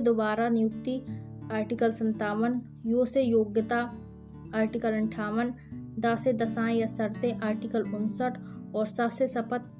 दोबारा नियुक्ति आर्टिकल 57, यो से योग्यता आर्टिकल 58, दा से दशाएं या शर्तें आर्टिकल 59 और सा से शपथ।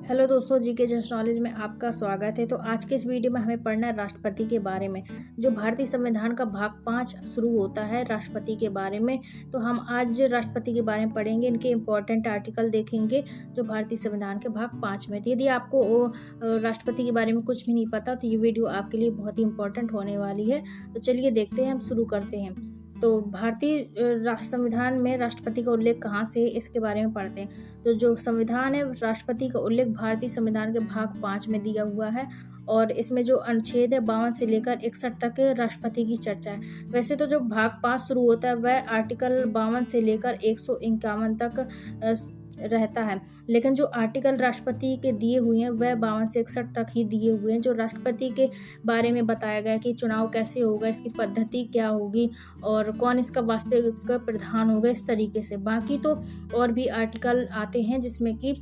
हेलो दोस्तों, जीके जनरल नॉलेज में आपका स्वागत है। तो आज के इस वीडियो में हमें पढ़ना है राष्ट्रपति के बारे में। जो भारतीय संविधान का भाग 5 शुरू होता है राष्ट्रपति के बारे में, तो हम आज राष्ट्रपति के बारे में पढ़ेंगे। इनके इम्पोर्टेंट आर्टिकल देखेंगे जो भारतीय संविधान के भाग 5 में। तो यदि आपको राष्ट्रपति के बारे में कुछ भी नहीं पता तो ये वीडियो आपके लिए बहुत ही इंपॉर्टेंट होने वाली है। तो चलिए देखते हैं, हम शुरू करते हैं। तो भारतीय संविधान में राष्ट्रपति का उल्लेख कहाँ से है, इसके बारे में पढ़ते हैं। तो जो संविधान है, राष्ट्रपति का उल्लेख भारतीय संविधान के भाग 5 में दिया हुआ है और इसमें जो अनुच्छेद है 52 से लेकर 61 तक राष्ट्रपति की चर्चा है। वैसे तो जो भाग 5 शुरू होता है वह आर्टिकल 52 से लेकर 151 तक रहता है, लेकिन जो आर्टिकल राष्ट्रपति के दिए हुए हैं वह 52 से 61 तक ही दिए हुए हैं। जो राष्ट्रपति के बारे में बताया गया है कि चुनाव कैसे होगा, इसकी पद्धति क्या होगी और कौन इसका वास्तविक प्रधान होगा, इस तरीके से। बाकी तो और भी आर्टिकल आते हैं जिसमें कि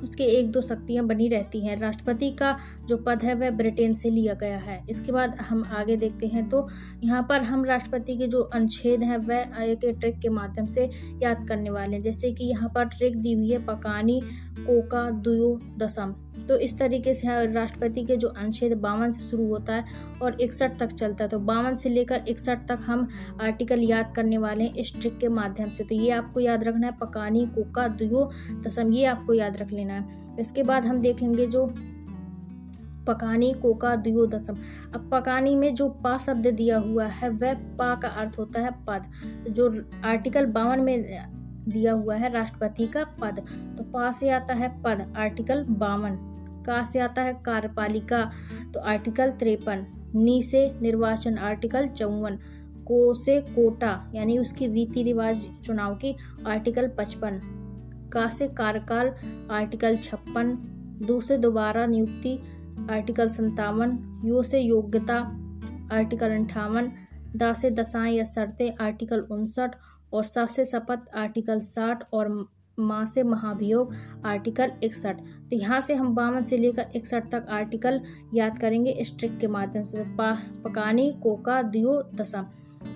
उसके 1-2 शक्तियाँ बनी रहती हैं। राष्ट्रपति का जो पद है वह ब्रिटेन से लिया गया है। इसके बाद हम आगे देखते हैं। तो यहाँ पर हम राष्ट्रपति के जो अनुच्छेद हैं वह एक ट्रिक के माध्यम से याद करने वाले हैं। जैसे कि यहाँ पर ट्रिक दी हुई है पकानी कोका दुयो दशम। तो इस तरीके से राष्ट्रपति के जो अनुच्छेद 52 से शुरू होता है और 61 तक चलता है। तो 52 से लेकर 61 तक हम आर्टिकल याद करने वाले हैं इस ट्रिक के माध्यम से। तो ये आपको याद रखना है, पकानी कोका दुयो दशम, ये आपको याद रख लेना है। इसके बाद हम देखेंगे जो पकानी कोका दुयो दशम। अब पकानी में जो पा शब्द दिया हुआ है वह पा का अर्थ होता है पद। जो आर्टिकल 52 में दिया हुआ है राष्ट्रपति का पद, तो पा से आता है पद आर्टिकल 52, का से आता है कार्यपालिका तो आर्टिकल 53, नी से निर्वाचन आर्टिकल 54, को से कोटा यानी उसकी रीति रिवाज चुनाव की आर्टिकल 55, का से कार्यकाल आर्टिकल 56, दो से दोबारा नियुक्ति आर्टिकल 57, यो से योग्यता आर्टिकल 58, दा से दशाएं या शर्तें आर्टिकल 59 और सा से शपथ आर्टिकल 60 और माँ से महाभियोग आर्टिकल 61। तो यहाँ से हम 52 से लेकर 61 तक आर्टिकल याद करेंगे इस ट्रिक के माध्यम से। पकानी कोका दुयो दशम।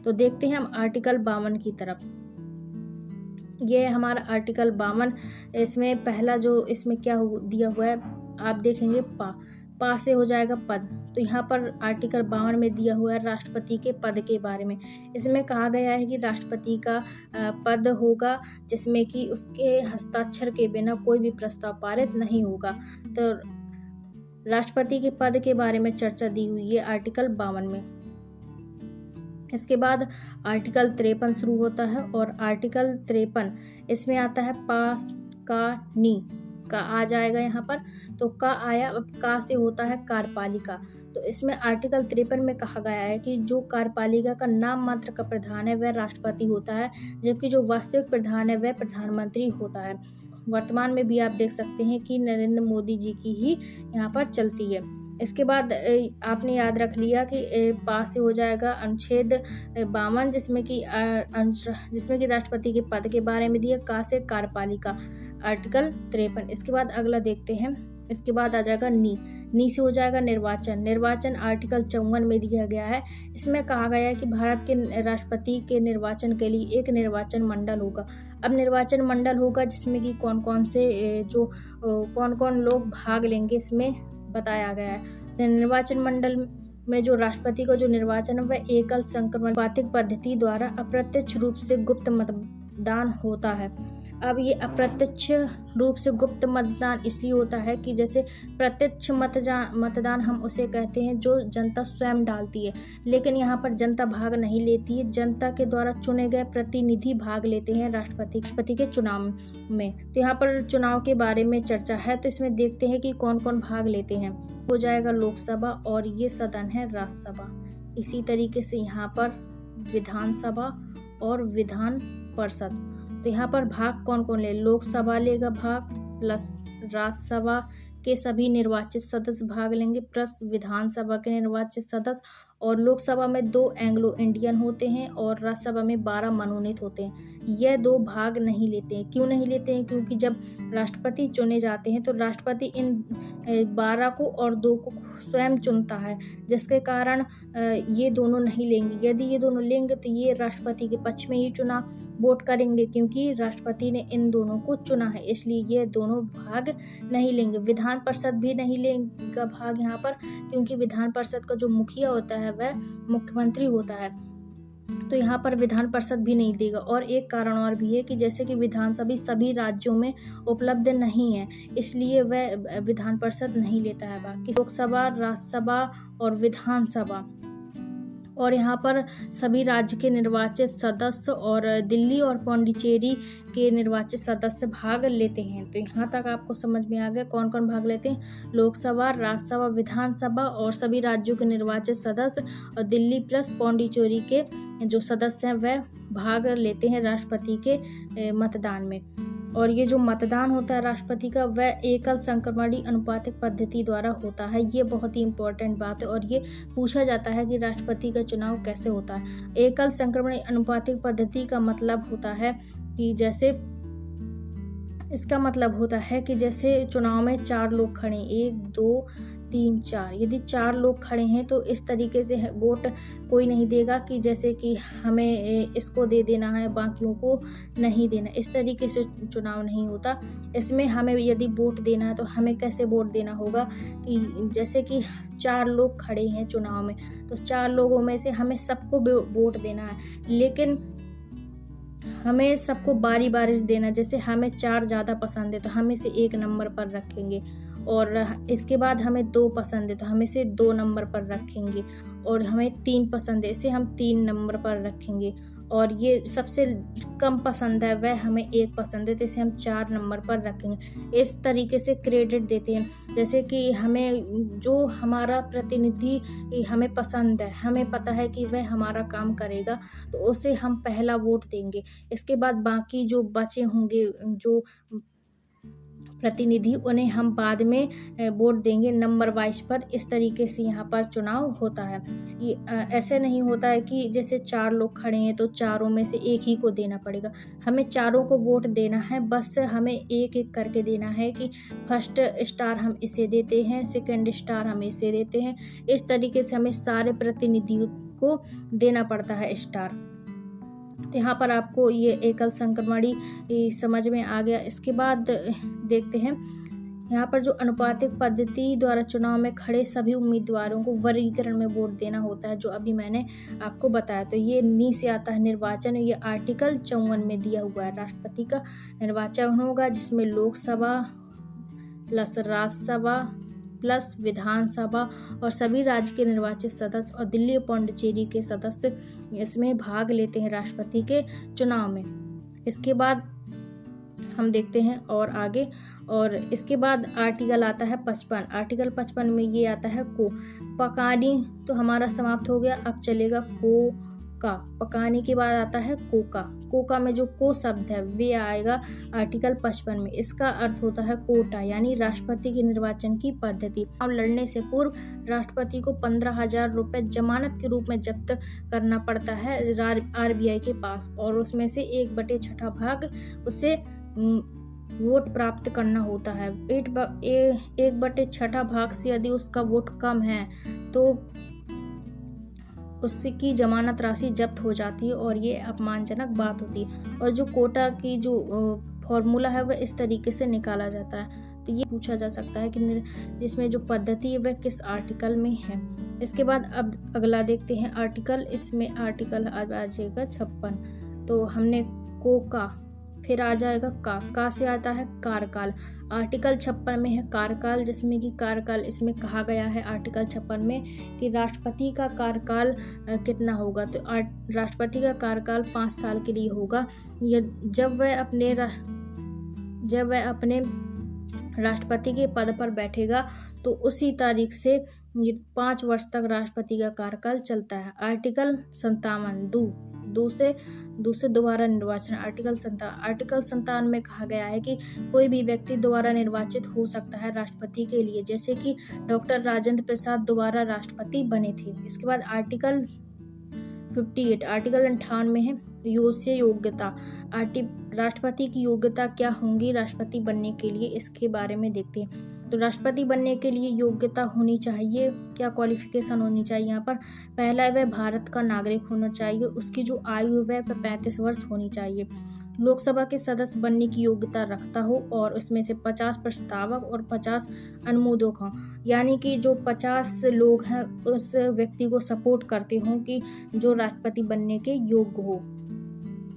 तो देखते हैं हम आर्टिकल 52 की तरफ। ये है हमारा आर्टिकल 52। इसमें पहला जो इसमें क्या दिया हुआ है आप देखेंगे, पा से हो जाएगा पद। तो यहाँ पर आर्टिकल 52 में दिया हुआ है राष्ट्रपति के पद के बारे में। इसमें कहा गया है कि राष्ट्रपति का पद होगा जिसमें कि उसके हस्ताक्षर के बिना कोई भी प्रस्ताव पारित नहीं होगा। तो राष्ट्रपति के पद के बारे में चर्चा दी हुई है आर्टिकल 52 में। इसके बाद आर्टिकल 53 शुरू होता है और आर्टिकल 53 इसमें आता है पास का नी, का आ जाएगा यहाँ पर। तो का आया, अब का से होता है कार्यपालिका। तो इसमें आर्टिकल 53 में कहा गया है कि जो कार्यपालिका का नाम मात्र का प्रधान है वह राष्ट्रपति होता है, जबकि जो वास्तविक प्रधान है वह प्रधानमंत्री होता है। वर्तमान में भी आप देख सकते हैं कि नरेंद्र मोदी जी की ही यहाँ पर चलती है। इसके बाद आपने याद रख लिया कि पास से हो जाएगा अनुच्छेद 52 जिसमें कि राष्ट्रपति के पद के बारे में दिया, का से कार्यपालिका आर्टिकल 53। इसके बाद अगला देखते हैं। इसके बाद आ जाएगा नी से हो जाएगा निर्वाचन आर्टिकल 54 में दिया गया है। इसमें कहा गया है कि भारत के राष्ट्रपति के निर्वाचन के लिए एक निर्वाचन मंडल होगा। अब निर्वाचन मंडल होगा जिसमें कि कौन कौन लोग भाग लेंगे इसमें बताया गया है। निर्वाचन मंडल में जो राष्ट्रपति का जो निर्वाचन है वह एकल संक्रमण पद्धति द्वारा अप्रत्यक्ष रूप से गुप्त मतदान होता है। अब ये अप्रत्यक्ष रूप से गुप्त मतदान इसलिए होता है कि जैसे प्रत्यक्ष मतदान हम उसे कहते हैं जो जनता स्वयं डालती है, लेकिन यहाँ पर जनता भाग नहीं लेती है। जनता के द्वारा चुने गए प्रतिनिधि भाग लेते हैं राष्ट्रपति के चुनाव में। तो यहाँ पर चुनाव के बारे में चर्चा है, तो इसमें देखते हैं कि कौन कौन भाग लेते हैं। हो जाएगा लोकसभा और ये सदन है राज्यसभा। इसी तरीके से यहाँ पर विधानसभा और विधान परिषद। तो यहाँ पर भाग कौन कौन ले, लोकसभा लेगा भाग, प्लस राज्यसभा के सभी निर्वाचित सदस्य भाग लेंगे, प्लस विधानसभा के निर्वाचित सदस्य और लोकसभा में 2 एंग्लो इंडियन होते हैं और राज्यसभा में 12 मनोनीत होते हैं। यह 2 भाग नहीं लेते हैं। क्यों नहीं लेते हैं? क्योंकि जब राष्ट्रपति चुने जाते हैं तो राष्ट्रपति इन 12 को और 2 को स्वयं चुनता है, जिसके कारण ये दोनों नहीं लेंगे। यदि ये दोनों लेंगे तो ये राष्ट्रपति के पक्ष में ही चुनाव वोट करेंगे, क्योंकि राष्ट्रपति ने इन दोनों को चुना है, इसलिए ये दोनों भाग नहीं लेंगे। विधान परिषद भी नहीं लेगा भाग यहाँ पर, क्योंकि विधान परिषद का जो मुखिया होता है वह मुख्यमंत्री होता है, तो यहाँ पर विधान परिषद भी नहीं देगा। और एक कारण और भी है कि जैसे कि विधानसभा सभी राज्यों में उपलब्ध नहीं है, इसलिए वह विधान परिषद नहीं लेता है। बाकी लोकसभा, राज्यसभा और विधानसभा और यहाँ पर सभी राज्य के निर्वाचित सदस्य और दिल्ली और पौंडीचेरी के निर्वाचित सदस्य भाग लेते हैं। तो यहाँ तक आपको समझ में आ गया कौन कौन भाग लेते हैं। लोकसभा, राज्यसभा, विधानसभा और सभी राज्यों के निर्वाचित सदस्य और दिल्ली प्लस पौंडीचेरी के जो सदस्य हैं वह भाग लेते हैं राष्ट्रपति के मतदान में। और ये जो मतदान होता है राष्ट्रपति का वह एकल संक्रमणीय अनुपातिक पद्धति द्वारा होता है। ये बहुत ही इम्पोर्टेंट बात है और ये पूछा जाता है कि राष्ट्रपति का चुनाव कैसे होता है। एकल संक्रमणीय अनुपातिक पद्धति का मतलब होता है कि जैसे इसका मतलब होता है कि जैसे चुनाव में 4 लोग खड़े, 1 2 3 4, यदि 4 लोग खड़े हैं तो इस तरीके से वोट कोई नहीं देगा कि जैसे कि हमें इसको दे देना है बाकियों को नहीं देना, इस तरीके से चुनाव नहीं होता। इसमें हमें यदि वोट देना है तो हमें कैसे वोट देना होगा कि जैसे कि 4 लोग खड़े हैं चुनाव में, तो 4 लोगों में से हमें सबको वोट देना है, लेकिन हमें सबको बारी बारी से देना। जैसे हमें 4 ज़्यादा पसंद है तो हमें से 1 नंबर पर रखेंगे, और इसके बाद हमें 2 पसंद है तो हमें से 2 नंबर पर रखेंगे, और हमें 3 पसंद है इसे हम 3 नंबर पर रखेंगे, और ये सबसे कम पसंद है वह हमें 1 पसंद है तो इसे हम 4 नंबर पर रखेंगे। इस तरीके से क्रेडिट देते हैं। जैसे कि हमें जो हमारा प्रतिनिधि हमें पसंद है, हमें पता है कि वह हमारा काम करेगा, तो उसे हम पहला वोट देंगे। इसके बाद बाकी जो बचे होंगे जो प्रतिनिधि उन्हें हम बाद में वोट देंगे नंबर वाइज पर। इस तरीके से यहाँ पर चुनाव होता है। ये ऐसे नहीं होता है कि जैसे 4 लोग खड़े हैं तो चारों में से एक ही को देना पड़ेगा, हमें चारों को वोट देना है, बस हमें एक एक करके देना है कि फर्स्ट स्टार हम इसे देते हैं, सेकंड स्टार हम इसे देते हैं। इस तरीके से हमें सारे प्रतिनिधियों को देना पड़ता है स्टार। तो यहाँ पर आपको ये एकल संक्रमणीय समझ में आ गया। इसके बाद देखते हैं यहाँ पर जो अनुपातिक पद्धति द्वारा चुनाव में खड़े सभी उम्मीदवारों को वर्गीकरण में वोट देना होता है, जो अभी मैंने आपको बताया। तो ये नी से आता है निर्वाचन, ये आर्टिकल 54 में दिया हुआ है। राष्ट्रपति का निर्वाचन होगा जिसमें लोकसभा प्लस राज्यसभा प्लस विधानसभा और सभी राज्य के निर्वाचित सदस्य और दिल्ली और पौंडीचेरी के सदस्य इसमें भाग लेते हैं राष्ट्रपति के चुनाव में। इसके बाद हम देखते हैं और आगे, और इसके बाद आर्टिकल आता है 55। आर्टिकल 55 में ये आता है को। पकानी तो हमारा समाप्त हो गया, अब चलेगा को का। पकाने के बाद आता है कोका। कोका में जो को शब्द है वे आएगा आर्टिकल 55 में। इसका अर्थ होता है कोटा, यानी राष्ट्रपति के निर्वाचन की पद्धति। और लड़ने से पूर्व राष्ट्रपति को 15,000 रुपये जमानत के रूप में जब्त करना पड़ता है RBI के पास, और उसमें से 1/6 भाग उसे वोट प्राप्त करना होता है। 1/6 भाग से यदि उसका वोट कम है तो उसकी जमानत राशि जब्त हो जाती है, और ये अपमानजनक बात होती है। और जो कोटा की जो फॉर्मूला है वह इस तरीके से निकाला जाता है। तो ये पूछा जा सकता है कि इसमें जो पद्धति है वह किस आर्टिकल में है। इसके बाद अब अगला देखते हैं आर्टिकल। इसमें आर्टिकल आ जाएगा 56। तो हमने को का, फिर आ जाएगा का से आता है कार्यकाल। आर्टिकल 56 में है कार्यकाल, जिसमें कि कार्यकाल इसमें कहा गया है आर्टिकल 56 में कि राष्ट्रपति का कार्यकाल कितना होगा। तो राष्ट्रपति का कार्यकाल 5 साल के लिए होगा। जब वह अपने राष्ट्रपति के पद पर बैठेगा तो उसी तारीख से 5 वर्ष तक राष्ट्रपति का कार्यकाल चलता है। आर्टिकल 57 दूसरे दोबारा निर्वाचन। आर्टिकल 57 में कहा गया है कि कोई भी व्यक्ति दोबारा निर्वाचित हो सकता है राष्ट्रपति के लिए, जैसे कि डॉक्टर राजेंद्र प्रसाद दोबारा राष्ट्रपति बने थे। इसके बाद आर्टिकल 58 है योग्यता। राष्ट्रपति की योग्यता क्या होंगी राष्ट्रपति बनने के लिए, इसके बारे में देखते हैं। तो राष्ट्रपति बनने के लिए योग्यता होनी चाहिए, क्या क्वालिफिकेशन होनी चाहिए यहाँ पर। पहला, वह भारत का नागरिक होना चाहिए, उसकी जो आयु है वह 35 वर्ष होनी चाहिए, लोकसभा के सदस्य बनने की योग्यता रखता हो और उसमें से 50 प्रस्तावक और 50 अनुमोदक हों, यानी कि जो 50 लोग हैं उस व्यक्ति को सपोर्ट करते हों कि जो राष्ट्रपति बनने के योग्य हो।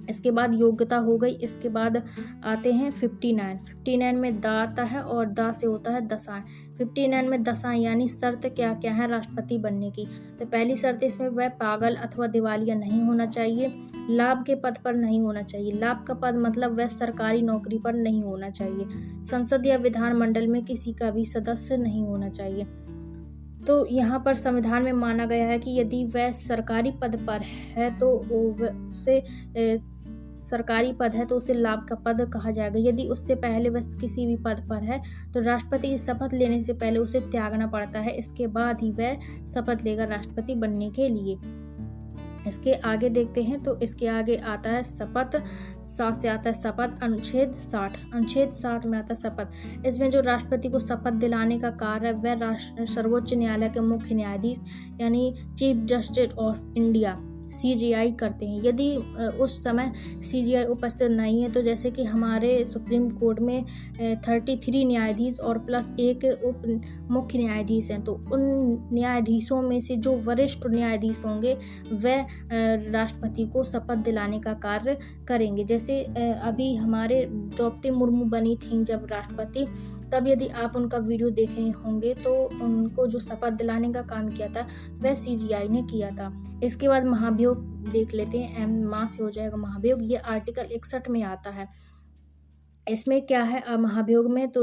इसके बाद योग्यता हो गई। इसके बाद आते हैं 59 में दा आता है और दा से होता है दशाएं। 59 में दशाएं यानी शर्त क्या क्या है राष्ट्रपति बनने की। तो पहली शर्त इसमें वह पागल अथवा दिवालिया नहीं होना चाहिए, लाभ के पद पर नहीं होना चाहिए। लाभ का पद मतलब वह सरकारी नौकरी पर नहीं होना चाहिए, संसद या विधानमंडल में किसी का भी सदस्य नहीं होना चाहिए। तो यहाँ पर संविधान में माना गया है कि यदि वह सरकारी पद पर है तो उसे सरकारी पद है तो उसे लाभ का पद कहा जाएगा। यदि उससे पहले वह किसी भी पद पर है तो राष्ट्रपति की शपथ लेने से पहले उसे त्यागना पड़ता है, इसके बाद ही वह शपथ लेगा राष्ट्रपति बनने के लिए। इसके आगे देखते हैं तो इसके आगे आता है शपथ। 7 से आता है शपथ। अनुच्छेद 60 में आता है शपथ। इसमें जो राष्ट्रपति को शपथ दिलाने का कार्य है वह सर्वोच्च न्यायालय के मुख्य न्यायाधीश यानी chief justice of India CJI करते हैं। यदि उस समय CJI उपस्थित नहीं है तो जैसे कि हमारे सुप्रीम कोर्ट में 33 न्यायाधीश और प्लस 1 उप मुख्य न्यायाधीश हैं, तो उन न्यायाधीशों में से जो वरिष्ठ न्यायाधीश होंगे वह राष्ट्रपति को शपथ दिलाने का कार्य करेंगे। जैसे अभी हमारे द्रौपदी मुर्मू बनी थी जब राष्ट्रपति, तब यदि आप उनका वीडियो देखे होंगे तो उनको जो शपथ दिलाने का काम किया था वह CJI ने किया था। इसके बाद महाभियोग देख लेते हैं। माँ से हो जाएगा महाभियोग। ये आर्टिकल 61 में आता है। इसमें क्या है महाभियोग में, तो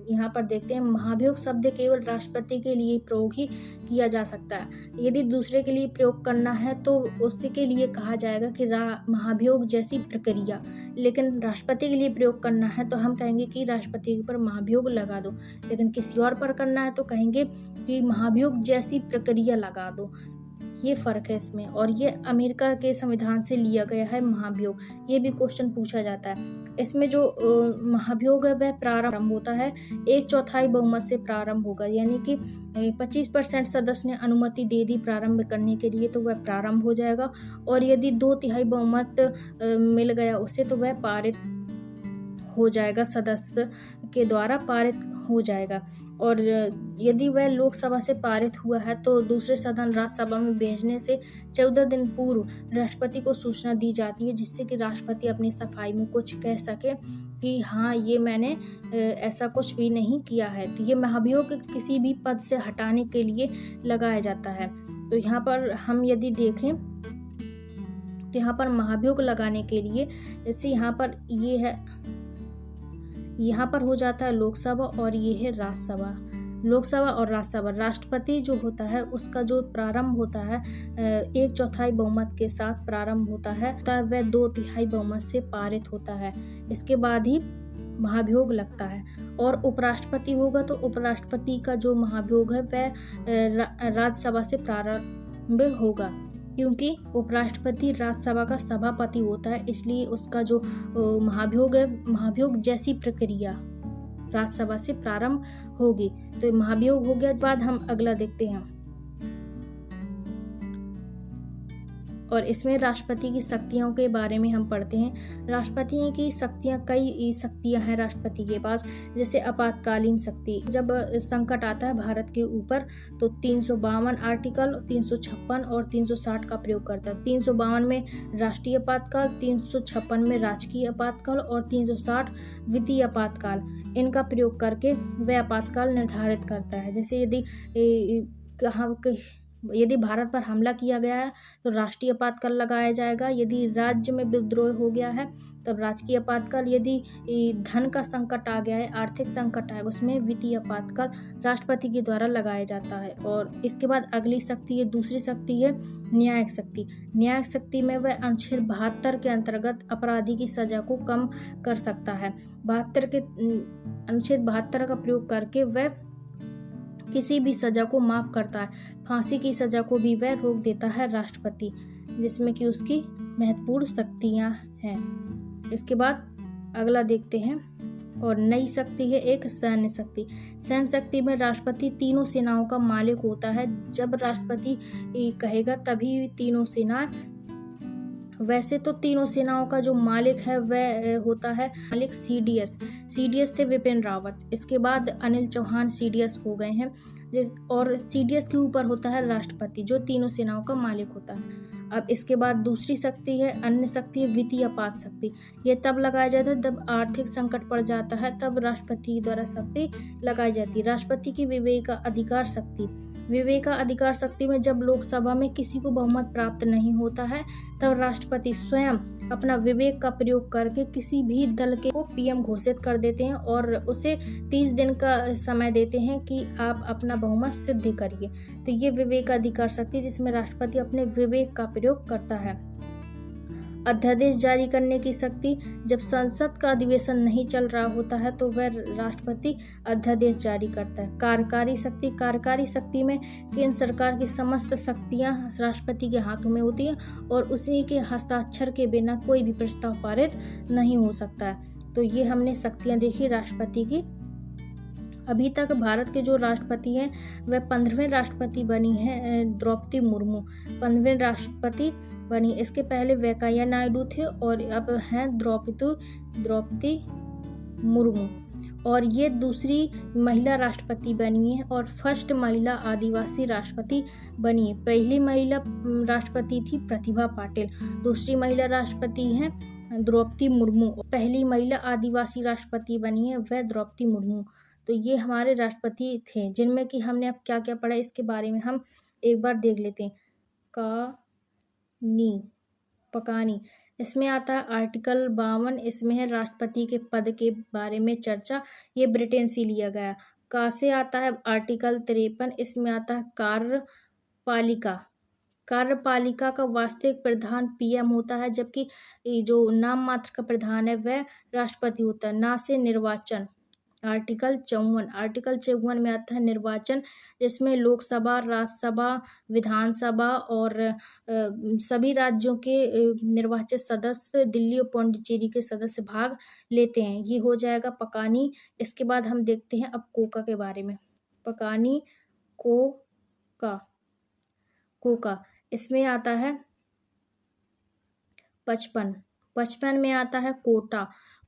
यहाँ पर देखते हैं महाभियोग शब्द केवल राष्ट्रपति के लिए प्रयोग ही किया जा सकता है। यदि दूसरे के लिए प्रयोग करना है तो उसके लिए कहा जाएगा कि महाभियोग जैसी प्रक्रिया, लेकिन राष्ट्रपति के लिए प्रयोग करना है तो हम कहेंगे कि राष्ट्रपति के ऊपर महाभियोग लगा दो, लेकिन किसी और पर करना है तो कहेंगे कि महाभियोग जैसी प्रक्रिया लगा दो। ये फ़र्क है इसमें, और ये अमेरिका के संविधान से लिया गया है महाभियोग। ये भी क्वेश्चन पूछा जाता है। इसमें जो महाभियोग है वह प्रारंभ होता है 1/4 बहुमत से प्रारंभ होगा, यानी कि 25% सदस्य ने अनुमति दे दी प्रारंभ करने के लिए तो वह प्रारंभ हो जाएगा, और यदि 2/3 बहुमत मिल गया उसे तो वह पारित हो जाएगा, सदस्य के द्वारा पारित हो जाएगा। और यदि वह लोकसभा से पारित हुआ है तो दूसरे सदन राज्यसभा में भेजने से 14 दिन पूर्व राष्ट्रपति को सूचना दी जाती है, जिससे कि राष्ट्रपति अपनी सफाई में कुछ कह सके कि हाँ ये मैंने ऐसा कुछ भी नहीं किया है। तो ये महाभियोग किसी भी पद से हटाने के लिए लगाया जाता है। तो यहाँ पर हम यदि देखें तो यहाँ पर महाभियोग लगाने के लिए जैसे यहाँ पर ये है, यहाँ पर हो जाता है लोकसभा और ये है राज्यसभा। लोकसभा और राज्यसभा, राष्ट्रपति जो होता है उसका जो प्रारंभ होता है 1/4 बहुमत के साथ प्रारंभ होता है, वह 2/3 बहुमत से पारित होता है। इसके बाद ही महाभियोग लगता है। और उपराष्ट्रपति होगा तो उपराष्ट्रपति का जो महाभियोग है वह राज्यसभा से प्रारंभ होगा, क्योंकि उपराष्ट्रपति राज्यसभा का सभापति होता है, इसलिए उसका जो महाभियोग है, महाभियोग जैसी प्रक्रिया राज्यसभा से प्रारंभ होगी। तो महाभियोग हो गया। बाद हम अगला देखते हैं, और इसमें राष्ट्रपति की शक्तियों के बारे में हम पढ़ते हैं। राष्ट्रपति की शक्तियाँ, कई शक्तियाँ हैं राष्ट्रपति के पास, जैसे आपातकालीन शक्ति। जब संकट आता है भारत के ऊपर तो 352 आर्टिकल 356 और 360 का प्रयोग करता है। 352 में राष्ट्रीय आपातकाल, 356 में राजकीय आपातकाल और 360 वित्तीय आपातकाल, इनका प्रयोग करके वह आपातकाल निर्धारित करता है। जैसे यदि भारत पर हमला किया गया है तो राष्ट्रीय आपातकाल लगाया जाएगा। यदि राज्य में विद्रोह हो गया है तब राजकीय आपातकाल। यदि धन का संकट आ गया है, आर्थिक संकट आएगा, उसमें वित्तीय आपातकाल राष्ट्रपति के द्वारा लगाया जाता है। और इसके बाद अगली शक्ति है, दूसरी शक्ति है न्यायिक शक्ति। न्यायिक शक्ति में वह अनुच्छेद 72 के अंतर्गत अपराधी की सजा को कम कर सकता है। अनुच्छेद 72 का प्रयोग करके वह किसी भी सजा को माफ करता है। फांसी की सजा को भी वह रोक देता है राष्ट्रपति, जिसमें कि उसकी महत्वपूर्ण शक्तियां हैं। इसके बाद अगला देखते हैं, और नई शक्ति है एक सैन्य शक्ति। सैन्य शक्ति में राष्ट्रपति तीनों सेनाओं का मालिक होता है। जब राष्ट्रपति कहेगा तभी तीनों सेनाएं, वैसे तो तीनों सेनाओं का जो मालिक है वह होता है मालिक सीडीएस थे विपिन रावत। इसके बाद अनिल चौहान सीडीएस हो गए हैं, और सीडीएस के ऊपर होता है राष्ट्रपति, जो तीनों सेनाओं का मालिक होता है। अब इसके बाद दूसरी शक्ति है अन्य शक्ति है वित्तीय आपात शक्ति। यह तब लगाया जाता है जब आर्थिक संकट पड़ जाता है, तब राष्ट्रपति द्वारा शक्ति लगाई जाती है। राष्ट्रपति की विवेकाधिकार शक्ति। विवेकाधिकार शक्ति में जब लोकसभा में किसी को बहुमत प्राप्त नहीं होता है, तब राष्ट्रपति स्वयं अपना विवेक का प्रयोग करके किसी भी दल को पीएम घोषित कर देते हैं और उसे 30 दिन का समय देते हैं कि आप अपना बहुमत सिद्ध करिए। तो ये विवेकाधिकार शक्ति, जिसमें राष्ट्रपति अपने विवेक का प्रयोग करता है। अध्यादेश जारी करने की शक्ति। जब संसद का अधिवेशन नहीं चल रहा होता है तो वह राष्ट्रपति अध्यादेश जारी करता है। कार्यकारी शक्ति। कार्यकारी शक्ति में केंद्र सरकार की समस्त शक्तियां राष्ट्रपति के हाथों में होती हैं और उसी के हस्ताक्षर के बिना कोई भी प्रस्ताव पारित नहीं हो सकता है। तो ये हमने शक्तियां देखी राष्ट्रपति की। अभी तक भारत के जो राष्ट्रपति हैं वह 15वें राष्ट्रपति बनी हैं द्रौपदी मुर्मू, 15वें राष्ट्रपति बनी। इसके पहले वेंकैया नायडू थे और अब हैं द्रौपदी मुर्मू, और ये दूसरी महिला राष्ट्रपति बनी है और फर्स्ट महिला आदिवासी राष्ट्रपति बनी है। पहली महिला राष्ट्रपति थी प्रतिभा पाटिल, दूसरी महिला राष्ट्रपति हैं द्रौपदी मुर्मू, पहली महिला आदिवासी राष्ट्रपति बनी है वह द्रौपदी मुर्मू। तो ये हमारे राष्ट्रपति थे, जिनमें कि हमने अब क्या क्या पढ़ा इसके बारे में हम एक बार देख लेते हैं। पकानी, इसमें आता है आर्टिकल 52, इसमें है राष्ट्रपति के पद के बारे में चर्चा, ये ब्रिटेन से लिया गया। का से आता है आर्टिकल 53, इसमें आता है कार्यपालिका। कार्यपालिका का वास्तविक प्रधान पीएम होता है, जबकि जो नाम मात्र का प्रधान है वह राष्ट्रपति होता है। ना से निर्वाचन। आर्टिकल 54 में आता है निर्वाचन, जिसमें लोकसभा, राज्यसभा, विधानसभा और सभी राज्यों के निर्वाचित सदस्य, दिल्ली और पुडुचेरी के सदस्य भाग लेते हैं। ये हो जाएगा पकानी। इसके बाद हम देखते हैं अब कोका के बारे में। पकानी कोका इसमें आता है 55 में आता है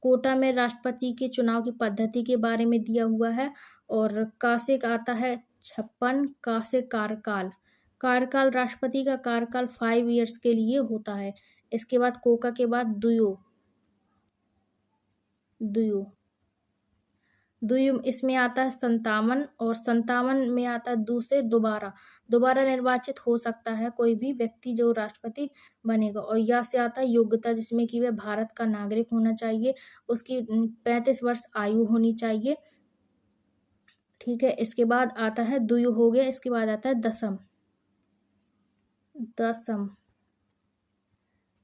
कोटा में राष्ट्रपति के चुनाव की पद्धति के बारे में दिया हुआ है। और का से आता है 56, का से कार्यकाल राष्ट्रपति का कार्यकाल 5 ईयर्स के लिए होता है। इसके बाद कोका के बाद दुयु इसमें आता है 57, और 57 में आता है दू से दोबारा निर्वाचित हो सकता है कोई भी व्यक्ति जो राष्ट्रपति बनेगा। और या से आता है योग्यता, जिसमें कि वह भारत का नागरिक होना चाहिए, उसकी 35 वर्ष आयु होनी चाहिए। ठीक है, इसके बाद आता है दुयु हो गया। इसके बाद आता है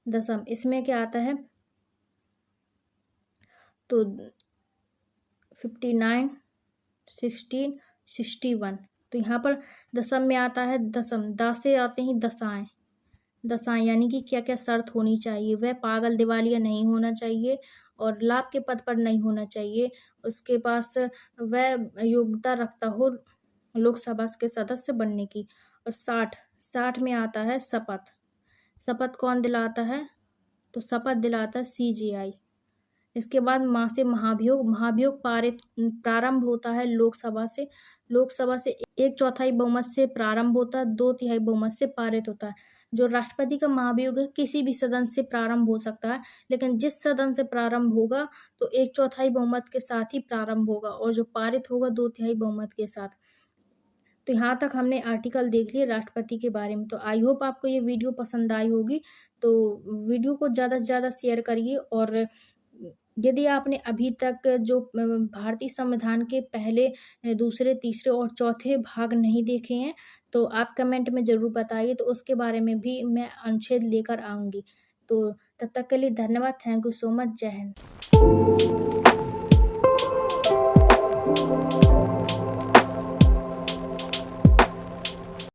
दसम इसमें क्या आता है तो 59, 16, 61। तो यहाँ पर दसम में आता है दसम। दा से आते हैं दशाएं, यानी कि क्या क्या शर्त होनी चाहिए। वह पागल दिवालिया नहीं होना चाहिए और लाभ के पद पर नहीं होना चाहिए। उसके पास वह योग्यता रखता हो लोकसभा के सदस्य बनने की। और 60 में आता है शपथ कौन दिलाता है तो शपथ दिलाता है CGI। इसके बाद माँ से महाभियोग प्रारंभ होता है लोकसभा से 1/4 बहुमत से प्रारंभ होता है, 2/3 बहुमत से पारित होता है। जो राष्ट्रपति का महाभियोग है किसी भी सदन से प्रारंभ हो सकता है, लेकिन जिस सदन से प्रारंभ होगा तो 1/4 बहुमत के साथ ही प्रारंभ होगा, और जो पारित होगा 2/3 बहुमत के साथ। तो यहाँ तक हमने आर्टिकल देख लिए राष्ट्रपति के बारे में। तो आई होप आपको ये वीडियो पसंद आई होगी। तो वीडियो को ज़्यादा से ज़्यादा शेयर करिए, और यदि आपने अभी तक जो भारतीय संविधान के पहले, दूसरे, तीसरे और चौथे भाग नहीं देखे हैं तो आप कमेंट में ज़रूर बताइए, तो उसके बारे में भी मैं अनुच्छेद लेकर आऊँगी। तो तब तक के लिए धन्यवाद। Thank you so much. जय हिंद।